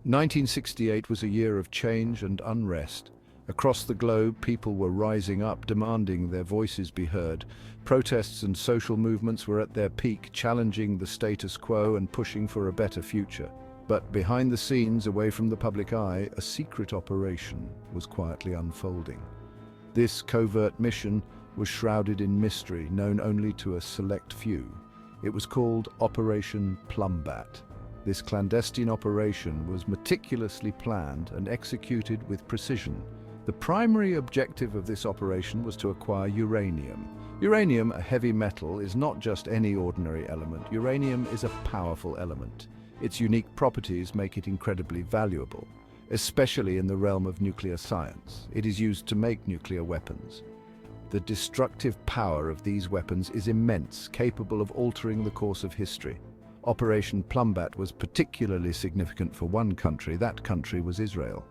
1968 was a year of change and unrest. Across the globe, people were rising up, demanding their voices be heard. Protests and social movements were at their peak, challenging the status quo and pushing for a better future. But behind the scenes, away from the public eye, a secret operation was quietly unfolding. This covert mission was shrouded in mystery, known only to a select few. It was called Operation Plumbat. This clandestine operation was meticulously planned and executed with precision. The primary objective of this operation was to acquire uranium. Uranium, a heavy metal, is not just any ordinary element. Uranium is a powerful element. Its unique properties make it incredibly valuable, especially in the realm of nuclear science. It is used to make nuclear weapons. The destructive power of these weapons is immense, capable of altering the course of history. Operation Plumbat was particularly significant for one country. That country was Israel.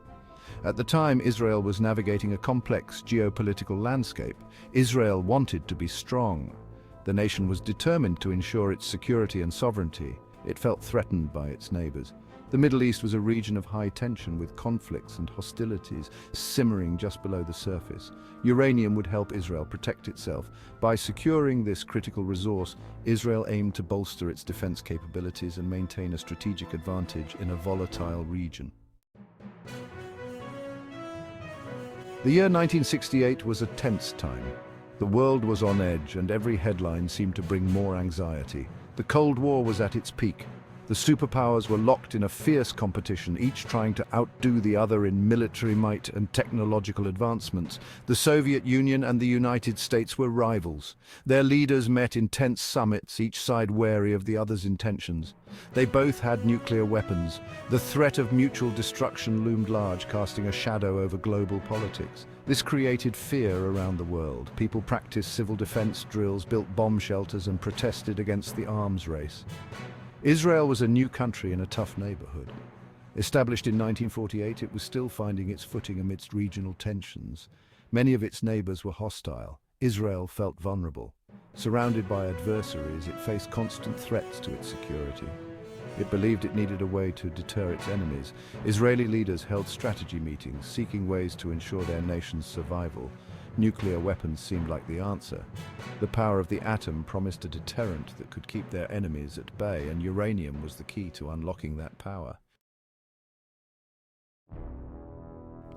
At the time, Israel was navigating a complex geopolitical landscape. Israel wanted to be strong. The nation was determined to ensure its security and sovereignty. It felt threatened by its neighbors. The Middle East was a region of high tension, with conflicts and hostilities simmering just below the surface. Uranium would help Israel protect itself. By securing this critical resource, Israel aimed to bolster its defense capabilities and maintain a strategic advantage in a volatile region. The year 1968 was a tense time. The world was on edge, and every headline seemed to bring more anxiety. The Cold War was at its peak. The superpowers were locked in a fierce competition, each trying to outdo the other in military might and technological advancements. The Soviet Union and the United States were rivals. Their leaders met in tense summits, each side wary of the other's intentions. They both had nuclear weapons. The threat of mutual destruction loomed large, casting a shadow over global politics. This created fear around the world. People practiced civil defense drills, built bomb shelters, and protested against the arms race. Israel was a new country in a tough neighborhood. Established in 1948, it was still finding its footing amidst regional tensions. Many of its neighbors were hostile. Israel felt vulnerable. Surrounded by adversaries, it faced constant threats to its security. It believed it needed a way to deter its enemies. Israeli leaders held strategy meetings, seeking ways to ensure their nation's survival. Nuclear weapons seemed like the answer. The power of the atom promised a deterrent that could keep their enemies at bay, and uranium was the key to unlocking that power.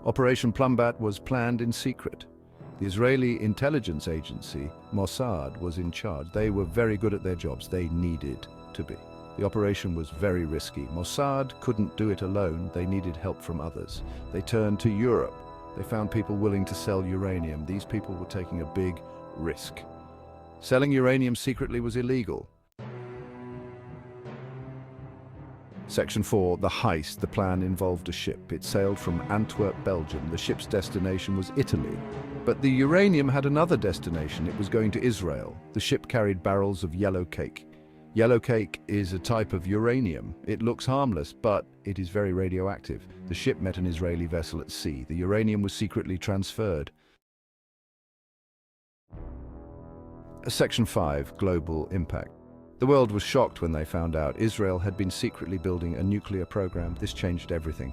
Operation Plumbat was planned in secret. The Israeli intelligence agency, Mossad, was in charge. They were very good at their jobs. They needed to be. The operation was very risky. Mossad couldn't do it alone. They needed help from others. They turned to Europe. They found people willing to sell uranium. These people were taking a big risk. Selling uranium secretly was illegal. Section 4, the heist. The plan involved a ship. It sailed from Antwerp, Belgium. The ship's destination was Italy. But the uranium had another destination. It was going to Israel. The ship carried barrels of yellow cake. Yellow cake is a type of uranium. It looks harmless, but it is very radioactive. The ship met an Israeli vessel at sea. The uranium was secretly transferred. Section 5, global impact. The world was shocked when they found out Israel had been secretly building a nuclear program. This changed everything.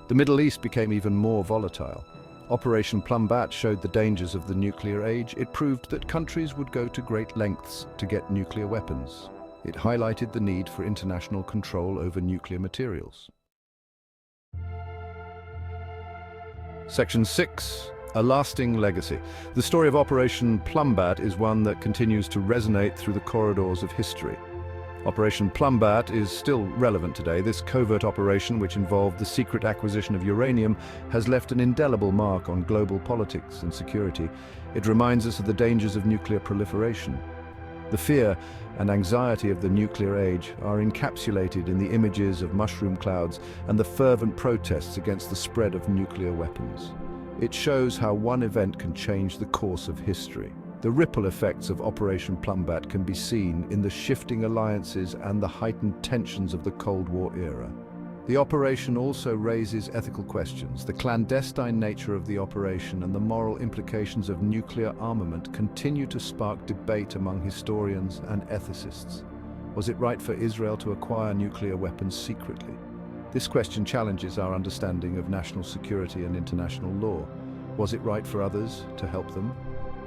The Middle East became even more volatile. Operation Plumbat showed the dangers of the nuclear age. It proved that countries would go to great lengths to get nuclear weapons. It highlighted the need for international control over nuclear materials. Section 6, a lasting legacy. The story of Operation Plumbat is one that continues to resonate through the corridors of history. Operation Plumbat is still relevant today. This covert operation, which involved the secret acquisition of uranium, has left an indelible mark on global politics and security. It reminds us of the dangers of nuclear proliferation. The fear and anxiety of the nuclear age are encapsulated in the images of mushroom clouds and the fervent protests against the spread of nuclear weapons. It shows how one event can change the course of history. The ripple effects of Operation Plumbat can be seen in the shifting alliances and the heightened tensions of the Cold War era. The operation also raises ethical questions. The clandestine nature of the operation and the moral implications of nuclear armament continue to spark debate among historians and ethicists. Was it right for Israel to acquire nuclear weapons secretly? This question challenges our understanding of national security and international law. Was it right for others to help them?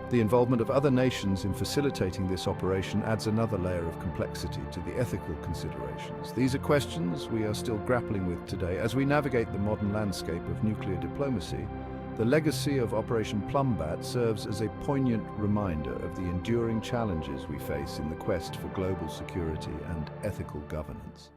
The involvement of other nations in facilitating this operation adds another layer of complexity to the ethical considerations. These are questions we are still grappling with today as we navigate the modern landscape of nuclear diplomacy. The legacy of Operation Plumbat serves as a poignant reminder of the enduring challenges we face in the quest for global security and ethical governance.